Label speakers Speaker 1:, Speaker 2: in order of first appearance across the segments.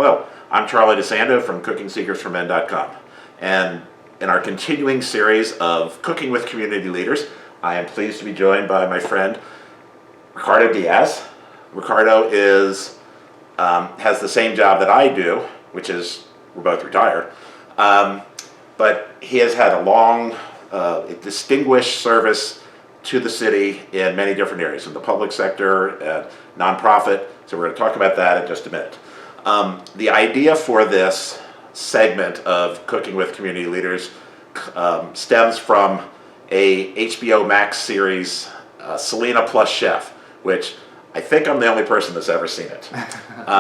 Speaker 1: Hello, I'm Charlie DeSando from CookingSecretsForMen.com, and in our continuing series of Cooking with Community Leaders, I am pleased to be joined by my friend Ricardo Diaz. Ricardo has the same job that I do, which is we're both retired, but he has had a long, distinguished service to the city in many different areas, in the public sector, nonprofit. So we're going to talk about that in just a minute. The idea for this segment of Cooking with Community Leaders stems from a HBO Max series, Selena Plus Chef, which I think I'm the only person that's ever seen it.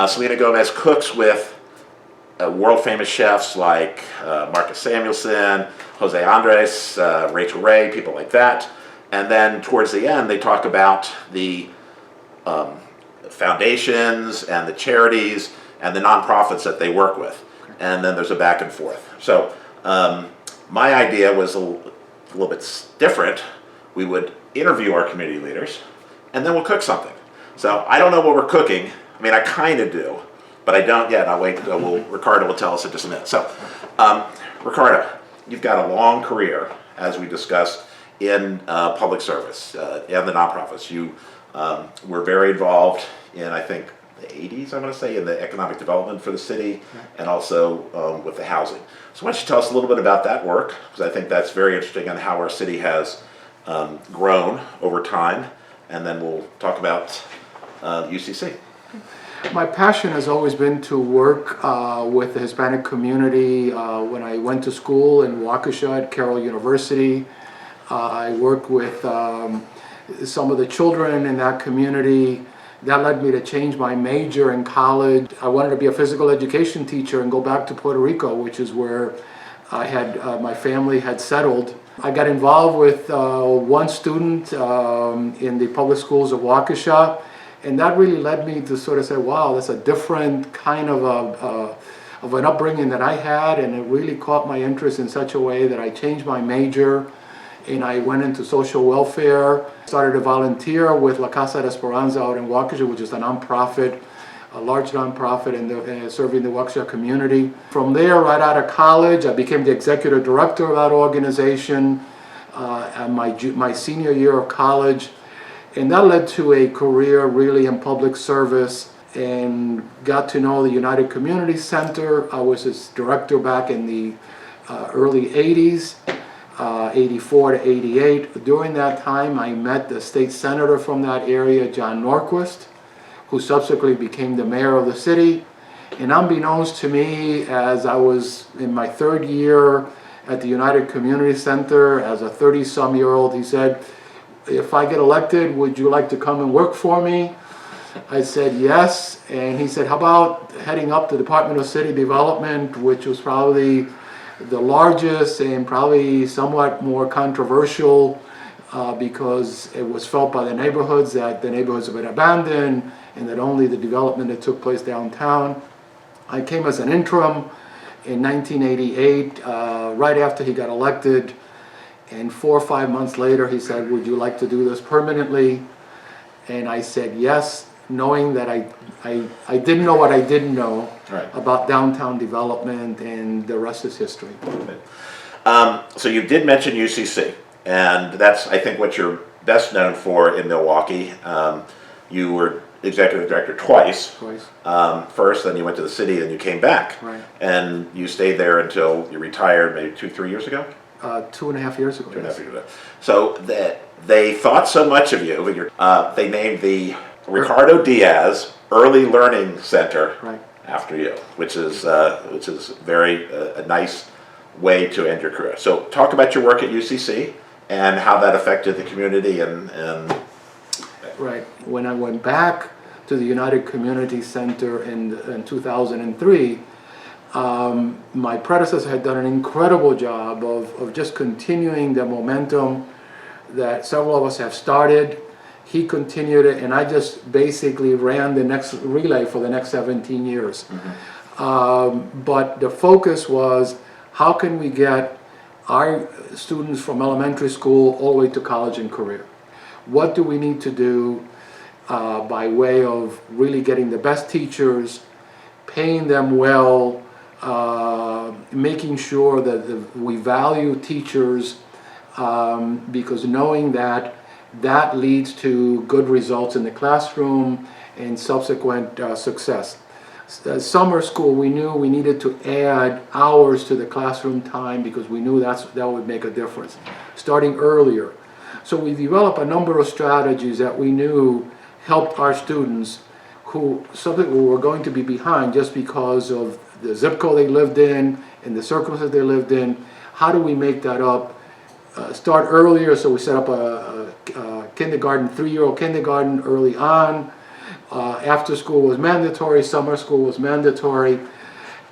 Speaker 1: Selena Gomez cooks with world-famous chefs like Marcus Samuelsson, Jose Andres, Rachel Ray, people like that. And then towards the end, they talk about the foundations and the charities and the nonprofits that they work with. And then there's a back and forth. So my idea was a little bit different. We would interview our community leaders, and then we'll cook something. So I don't know what we're cooking. I mean, I kind of do, but I don't yet. I'll wait until Ricardo will tell us in just a minute. So, Ricardo, you've got a long career, as we discussed, in public service and the nonprofits. You were very involved in, I think, the 80s, I'm going to say, in the economic development for the city, and also with the housing. So why don't you tell us a little bit about that work, because I think that's very interesting on how our city has grown over time, and then we'll talk about UCC.
Speaker 2: My passion has always been to work with the Hispanic community. When I went to school in Waukesha at Carroll University, I worked with some of the children in that community. That led me to change my major in college. I wanted to be a physical education teacher and go back to Puerto Rico, which is where I had my family had settled. I got involved with one student in the public schools of Waukesha, and that really led me to sort of say, wow, that's a different kind of an upbringing that I had, and it really caught my interest in such a way that I changed my major and I went into social welfare. Started to volunteer with La Casa de Esperanza out in Waukesha, which is a nonprofit, a large nonprofit in serving the Waukesha community. From there, right out of college, I became the executive director of that organization at my senior year of college. And that led to a career really in public service, and got to know the United Community Center. I was its director back in the early 80s. 84 to 88. During that time, I met the state senator from that area, John Norquist, who subsequently became the mayor of the city. And unbeknownst to me, as I was in my third year at the United Community Center as a 30-some-year-old, he said, if I get elected, would you like to come and work for me? I said yes, and he said, how about heading up the Department of City Development, which was probably the largest and probably somewhat more controversial because it was felt by the neighborhoods that the neighborhoods have been abandoned and that only the development that took place downtown. I came as an interim in 1988, right after he got elected, and 4 or 5 months later he said, would you like to do this permanently? And I said yes, knowing that I didn't know what I didn't know about downtown development, and the rest is history.
Speaker 1: So you did mention UCC, and that's, I think, what you're best known for in Milwaukee. You were executive director twice. First, then you went to the city, and you came back.
Speaker 2: Right.
Speaker 1: And you stayed there until you retired maybe 2-3 years ago?
Speaker 2: 2.5 years ago.
Speaker 1: 2.5 years ago. So they thought so much of you, they named the Ricardo Diaz Early Learning Center after you, which is very a nice way to end your career. So talk about your work at UCC and how that affected the community and
Speaker 2: Right. When I went back to the United Community Center in 2003, my predecessor had done an incredible job of just continuing the momentum that several of us have started. He continued it, and I just basically ran the next relay for the next 17 years. But the focus was, how can we get our students from elementary school all the way to college and career? What do we need to do by way of really getting the best teachers, paying them well, making sure that we value teachers, because knowing that that leads to good results in the classroom and subsequent success. Summer school, we knew we needed to add hours to the classroom time because we knew that would make a difference, starting earlier. So we developed a number of strategies that we knew helped our students who were going to be behind just because of the zip code they lived in and the circumstances they lived in. How do we make that up? Start earlier, so we set up a kindergarten, 3-year-old kindergarten early on. After school was mandatory, summer school was mandatory.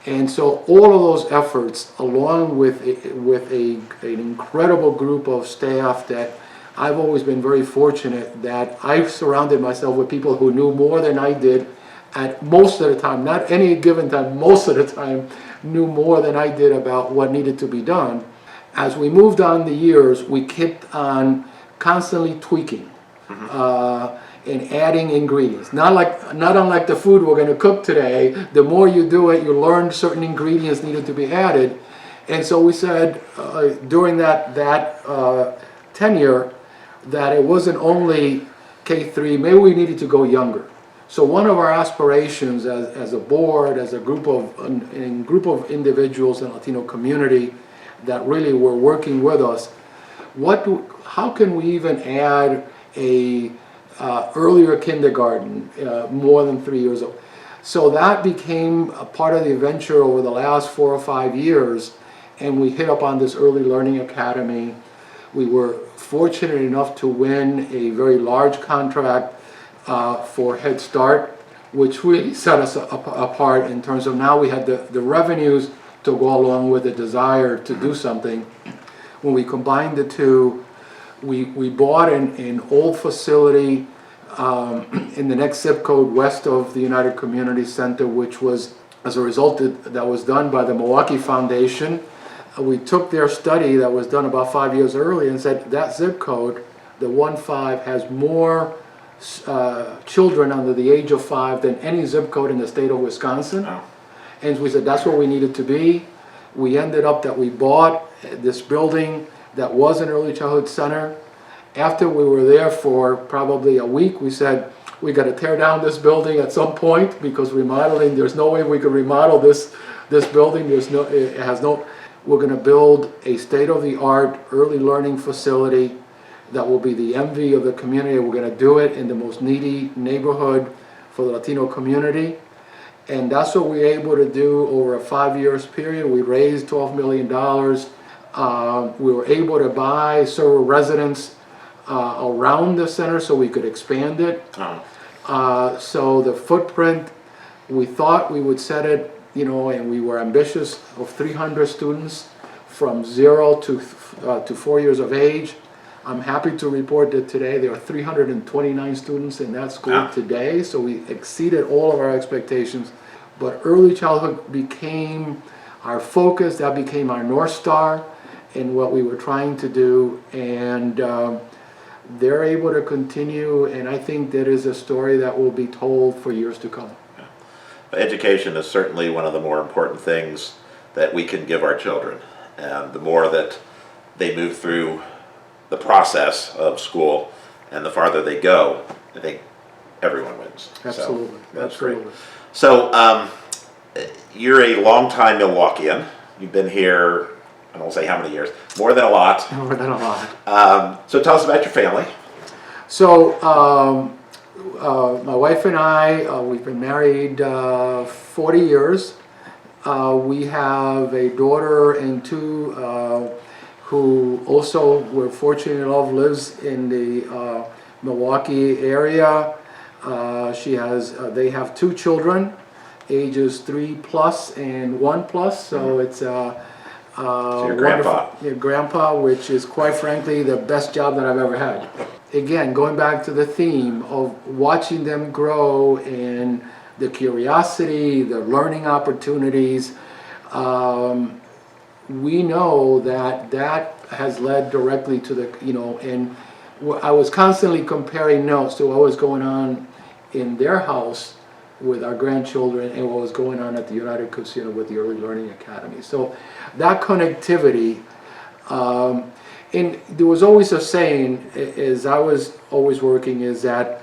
Speaker 2: And so all of those efforts, along with an incredible group of staff that I've always been very fortunate that I've surrounded myself with people who knew more than I did at most of the time, not any given time, most of the time, knew more than I did about what needed to be done. As we moved on the years, we kept on constantly tweaking and adding ingredients. Not unlike the food we're going to cook today. The more you do it, you learn certain ingredients needed to be added. And so we said during that tenure that it wasn't only K-3, maybe we needed to go younger. So one of our aspirations as a board, as a group of individuals in the Latino community that really were working with us, how can we even add a earlier kindergarten, more than 3 years old? So that became a part of the adventure over the last 4 or 5 years, and we hit up on this early learning academy. We were fortunate enough to win a very large contract for Head Start, which really set us apart in terms of now we had the revenues to go along with the desire to do something. When we combined the two, we bought an old facility in the next zip code west of the United Community Center, which was, as a result, that was done by the Milwaukee Foundation. We took their study that was done about 5 years earlier and said that zip code, the 1-5, has more children under the age of 5 than any zip code in the state of Wisconsin. Oh. And we said that's where we needed to be. We ended up that we bought this building that was an early childhood center. After we were there for probably a week, we said we got to tear down this building at some point because remodeling, there's no way we could remodel this building. We're going to build a state-of-the-art early learning facility that will be the envy of the community. We're going to do it in the most needy neighborhood for the Latino community. And that's what we were able to do over a 5 years period. We raised $12 million. We were able to buy several residents around the center so we could expand it. So the footprint, we thought we would set it, and we were ambitious of 300 students from 0 to 4 years of age. I'm happy to report that today there are 329 students in that school today, so we exceeded all of our expectations. But early childhood became our focus, that became our North Star in what we were trying to do, and they're able to continue, and I think that is a story that will be told for years to come.
Speaker 1: Education is certainly one of the more important things that we can give our children, and the more that they move through the process of school and the farther they go, I think everyone wins.
Speaker 2: Absolutely.
Speaker 1: So that's
Speaker 2: Absolutely.
Speaker 1: great. So you're a longtime Milwaukeean. You've been here, I don't say how many years, more than a lot.
Speaker 2: More than a lot.
Speaker 1: So tell us about your family.
Speaker 2: So my wife and I, we've been married 40 years. We have a daughter and two who also, we're fortunate enough, lives in the Milwaukee area. They have 2 children, ages 3+ and 1+. So it's
Speaker 1: So your grandpa.
Speaker 2: Grandpa, which is quite frankly the best job that I've ever had. Again, going back to the theme of watching them grow and the curiosity, the learning opportunities. We know that has led directly to the, and I was constantly comparing notes to what was going on in their house with our grandchildren and what was going on at the United Casino with the Early Learning Academy. So that connectivity, and there was always a saying, as I was always working, is that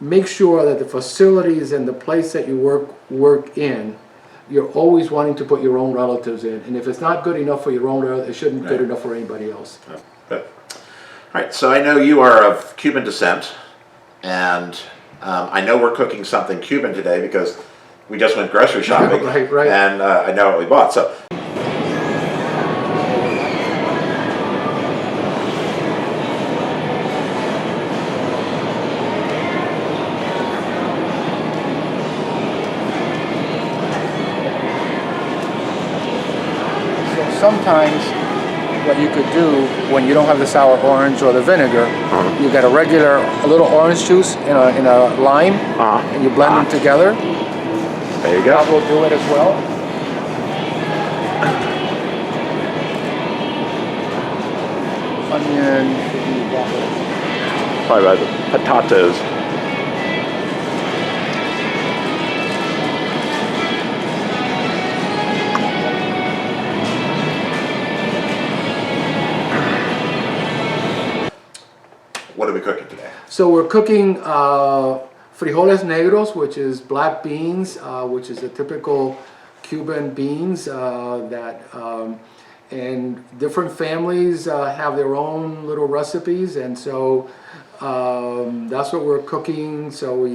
Speaker 2: make sure that the facilities and the place that you work in, you're always wanting to put your own relatives in. And if it's not good enough for your own relatives, it shouldn't be good enough for anybody else.
Speaker 1: Good. All right, so I know you are of Cuban descent, and I know we're cooking something Cuban today because we just went grocery shopping.
Speaker 2: Right.
Speaker 1: And I know what we bought. So.
Speaker 2: Sometimes what you could do when you don't have the sour orange or the vinegar, you get a little orange juice in a lime, and you blend them together.
Speaker 1: There you go.
Speaker 2: That will do it as well. Onion.
Speaker 1: Probably about the potatoes. What are we cooking today?
Speaker 2: So we're cooking frijoles negros, which is black beans, which is a typical Cuban beans and different families have their own little recipes, and so that's what we're cooking. So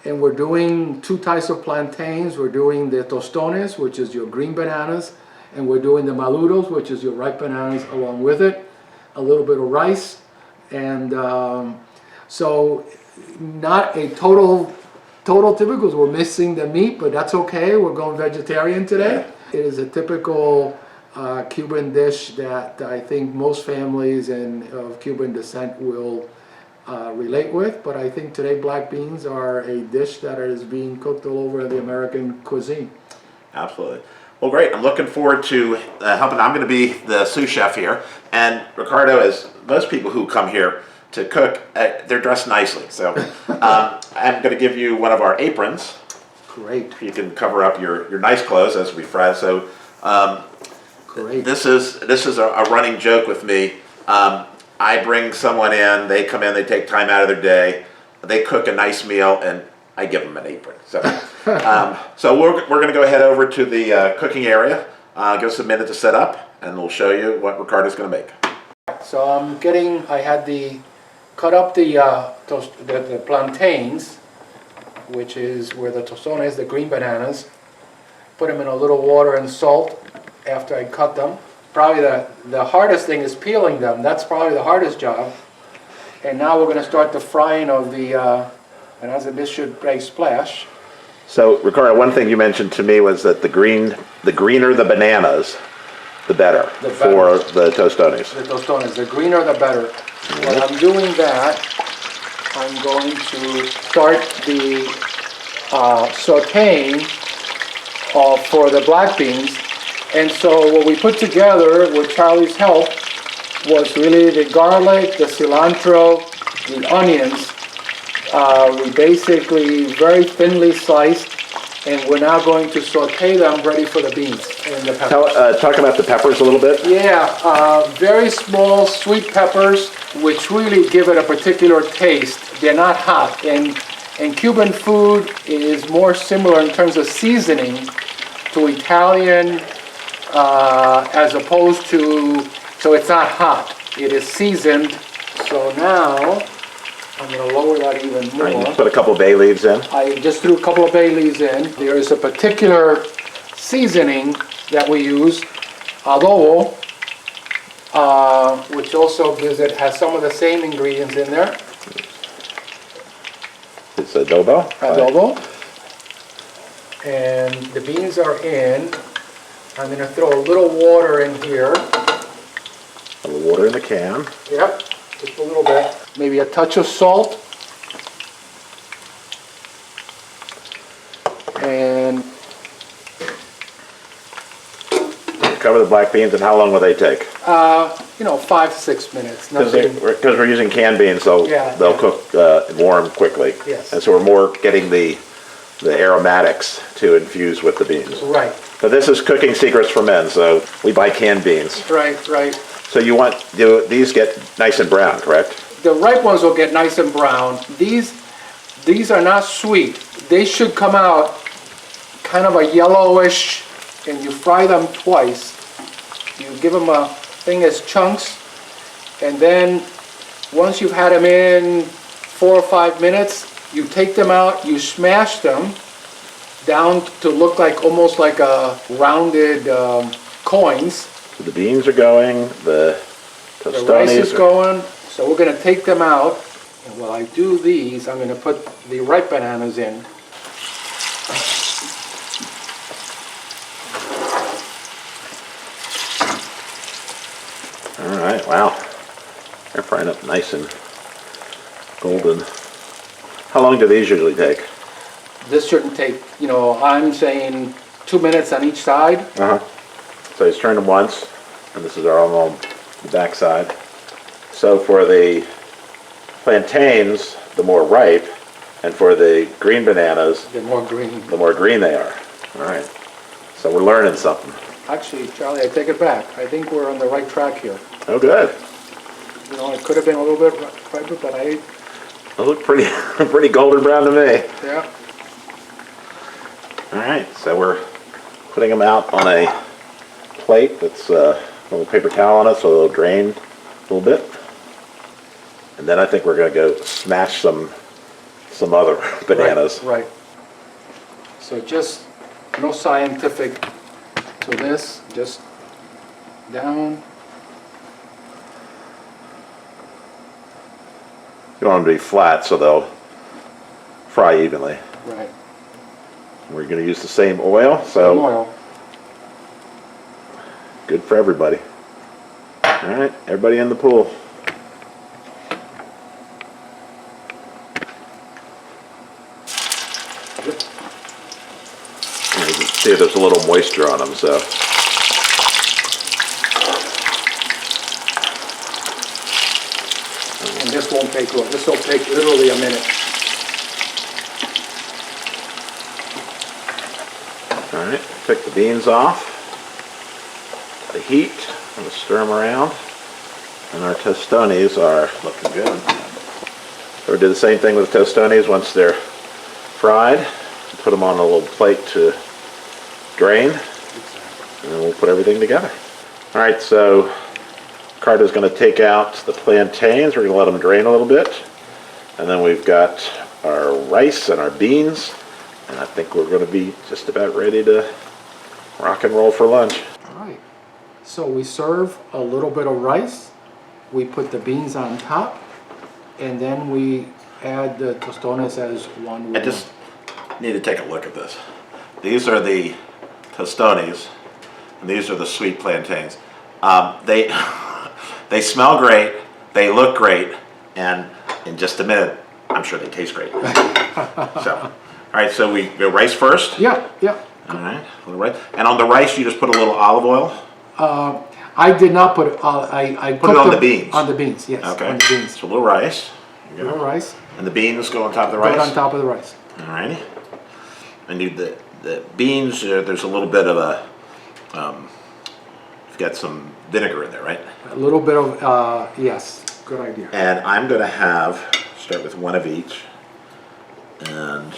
Speaker 2: and we're doing two types of plantains. We're doing the tostones, which is your green bananas, and we're doing the maduros, which is your ripe bananas along with it. A little bit of rice, and so not a total typical. We're missing the meat, but that's okay. We're going vegetarian today. It is a typical Cuban dish that I think most families of Cuban descent will relate with, but I think today black beans are a dish that is being cooked all over the American cuisine.
Speaker 1: Absolutely. Well, great. I'm looking forward to helping. I'm going to be the sous chef here. And Ricardo, as most people who come here to cook, they're dressed nicely. So I'm going to give you one of our aprons.
Speaker 2: Great.
Speaker 1: You can cover up your nice clothes as we fry. So
Speaker 2: Great.
Speaker 1: This is a running joke with me. I bring someone in, they come in, they take time out of their day, they cook a nice meal, and I give them an apron. So, so we're going to go ahead over to the cooking area, give us a minute to set up, and we'll show you what Ricardo's going to make.
Speaker 2: So I had cut up the plantains, which is where the tostones, the green bananas, put them in a little water and salt after I cut them. Probably the hardest thing is peeling them. That's probably the hardest job. And now we're going to start the frying of the bananas, and this should make splash.
Speaker 1: So, Ricardo, one thing you mentioned to me was that the greener the bananas, the better for the tostones.
Speaker 2: The tostones, the greener the better. When I'm doing that, I'm going to start the sauteing for the black beans. And so what we put together with Charlie's help was really the garlic, the cilantro, the onions. We basically very thinly sliced, and we're now going to saute them ready for the beans and the peppers.
Speaker 1: Talk about the peppers a little bit.
Speaker 2: Yeah, very small sweet peppers, which really give it a particular taste. They're not hot, and Cuban food is more similar in terms of seasoning to Italian, as opposed to, so it's not hot. It is seasoned. So now I'm going to lower that even more.
Speaker 1: Right, you put a couple bay leaves in.
Speaker 2: I just threw a couple of bay leaves in. There is a particular seasoning that we use, adobo, which also has some of the same ingredients in there.
Speaker 1: It's adobo.
Speaker 2: Adobo. And the beans are in. I'm going to throw a little water in here.
Speaker 1: A little water in the can.
Speaker 2: Yep, just a little bit. Maybe a touch of salt. And
Speaker 1: cover the black beans, and how long will they take?
Speaker 2: 5 to 6 minutes,
Speaker 1: Because
Speaker 2: nothing.
Speaker 1: we're using canned beans, so
Speaker 2: Yeah,
Speaker 1: they'll
Speaker 2: yeah.
Speaker 1: cook warm quickly.
Speaker 2: Yes.
Speaker 1: And so we're more getting the aromatics to infuse with the beans.
Speaker 2: Right,
Speaker 1: But this is Cooking Secrets for Men, so we buy canned beans.
Speaker 2: right.
Speaker 1: So you want these get nice and brown, correct?
Speaker 2: The ripe ones will get nice and brown. These are not sweet. They should come out kind of a yellowish, and you fry them twice. You give them a thing as chunks, and then once you've had them in 4 or 5 minutes, you take them out, you smash them down to look like almost like a rounded coins.
Speaker 1: So the beans are going, the
Speaker 2: The
Speaker 1: tostones
Speaker 2: rice is
Speaker 1: are-
Speaker 2: going, so we're gonna take them out. And while I do these, I'm gonna put the ripe bananas in.
Speaker 1: All right, wow. They're frying up nice and golden. How long do these usually take?
Speaker 2: This shouldn't take, I'm saying 2 minutes on each side.
Speaker 1: Uh-huh. So he's turned them once, and this is our own on the back side. So for the plantains, the more ripe, and for the green bananas,
Speaker 2: They're more green.
Speaker 1: the more green they are. All right. So we're learning something.
Speaker 2: Actually, Charlie, I take it back. I think we're on the right track here.
Speaker 1: Oh, good.
Speaker 2: It could have been a little bit riper, but
Speaker 1: They look pretty, pretty golden brown to me.
Speaker 2: yeah.
Speaker 1: All right, so we're putting them out on a plate that's a little paper towel on it so they'll drain a little bit. And then I think we're going to go smash some other bananas.
Speaker 2: Right. So just no scientific to this, just down.
Speaker 1: You want them to be flat so they'll fry evenly.
Speaker 2: Right.
Speaker 1: We're going to use the same oil, so
Speaker 2: Some oil.
Speaker 1: good for everybody. All right, everybody in the pool. And you can see there's a little moisture on them, so.
Speaker 2: And this won't take long. This will take literally a minute.
Speaker 1: All right, take the beans off, the heat, I'm gonna stir them around, and our tostones are looking good. So we do the same thing with tostones once they're fried. Put them on a little plate to drain, and then we'll put everything together. All right, so Ricardo's gonna take out the plantains. We're gonna let them drain a little bit, and then we've got our rice and our beans. And I think we're going to be just about ready to rock and roll for lunch.
Speaker 2: All right. So we serve a little bit of rice. We put the beans on top, and then we add the tostones as one.
Speaker 1: I just need to take a look at this. These are the tostones, and these are the sweet plantains. They they smell great, they look great, and in just a minute, I'm sure they taste great. So. All right, so we go rice first.
Speaker 2: Yeah.
Speaker 1: All right, a little rice. And on the rice, you just put a little olive oil.
Speaker 2: I did not put it. I
Speaker 1: Put it on the beans.
Speaker 2: On the beans, yes.
Speaker 1: Okay.
Speaker 2: On the beans.
Speaker 1: So a little rice.
Speaker 2: A little rice.
Speaker 1: And the beans go on top of the
Speaker 2: Put
Speaker 1: rice.
Speaker 2: it on top of the rice.
Speaker 1: All righty. And the beans. There's a little bit of a. You've got some vinegar in there, right?
Speaker 2: A little bit of yes. Good idea.
Speaker 1: And I'm going to start with one of each. And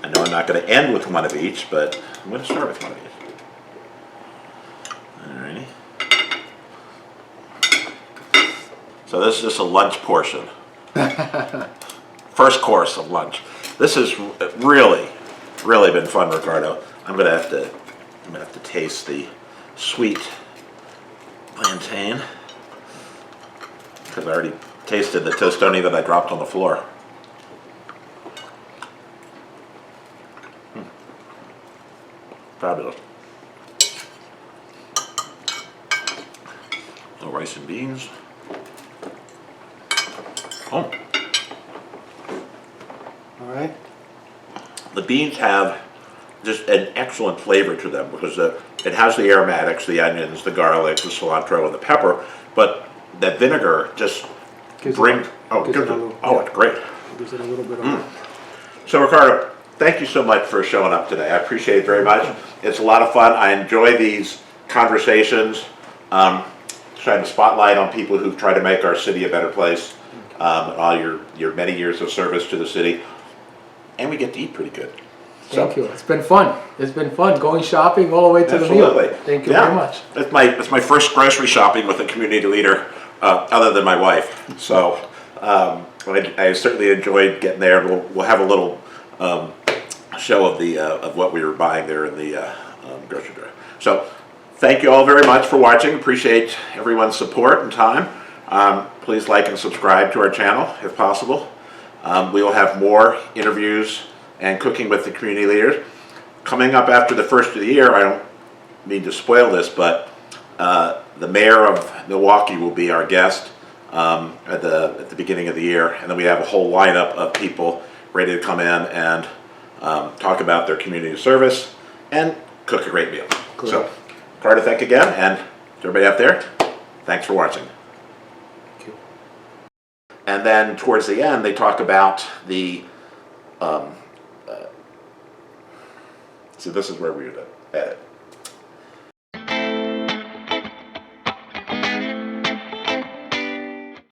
Speaker 1: I know I'm not going to end with one of each, but I'm going to start with one of each. Alrighty. So this is just a lunch portion. First course of lunch. This has really been fun, Ricardo. I'm going to have to taste the sweet plantain because I already tasted the tostone that I dropped on the floor. Fabulous. Little rice and beans. Oh,
Speaker 2: All right.
Speaker 1: the beans have just an excellent flavor to them because it has the aromatics, the onions, the garlic, the cilantro, and the pepper, but that vinegar just
Speaker 2: Gives
Speaker 1: brings,
Speaker 2: it-
Speaker 1: oh,
Speaker 2: gives
Speaker 1: gives
Speaker 2: it a
Speaker 1: it,
Speaker 2: little-
Speaker 1: oh,
Speaker 2: yeah.
Speaker 1: it's great.
Speaker 2: Gives it a little bit of.
Speaker 1: So Ricardo, thank you so much for showing up today. I appreciate it very much. It's a lot of fun. I enjoy these conversations, trying to spotlight on people who've tried to make our city a better place, all your many years of service to the city, and we get to eat pretty good.
Speaker 2: Thank you. It's been fun. It's been fun going shopping all the way to
Speaker 1: Absolutely.
Speaker 2: the meal. Thank you
Speaker 1: Yeah.
Speaker 2: very much.
Speaker 1: It's my first grocery shopping with a community leader, other than my wife. So I certainly enjoyed getting there. We'll have a little show of what we were buying there in the grocery store. So thank you all very much for watching. Appreciate everyone's support and time. Please like and subscribe to our channel if possible. We will have more interviews and cooking with the community leaders. Coming up after the first of the year, I don't mean to spoil this, but the mayor of Milwaukee will be our guest at the beginning of the year, and then we have a whole lineup of people ready to come in and talk about their community service and cook a great meal.
Speaker 2: Great.
Speaker 1: So, Ricardo, thank you again, and to everybody out there, thanks for watching.
Speaker 2: Thank you.
Speaker 1: And then towards the end, they talk about the. So this is where we would edit.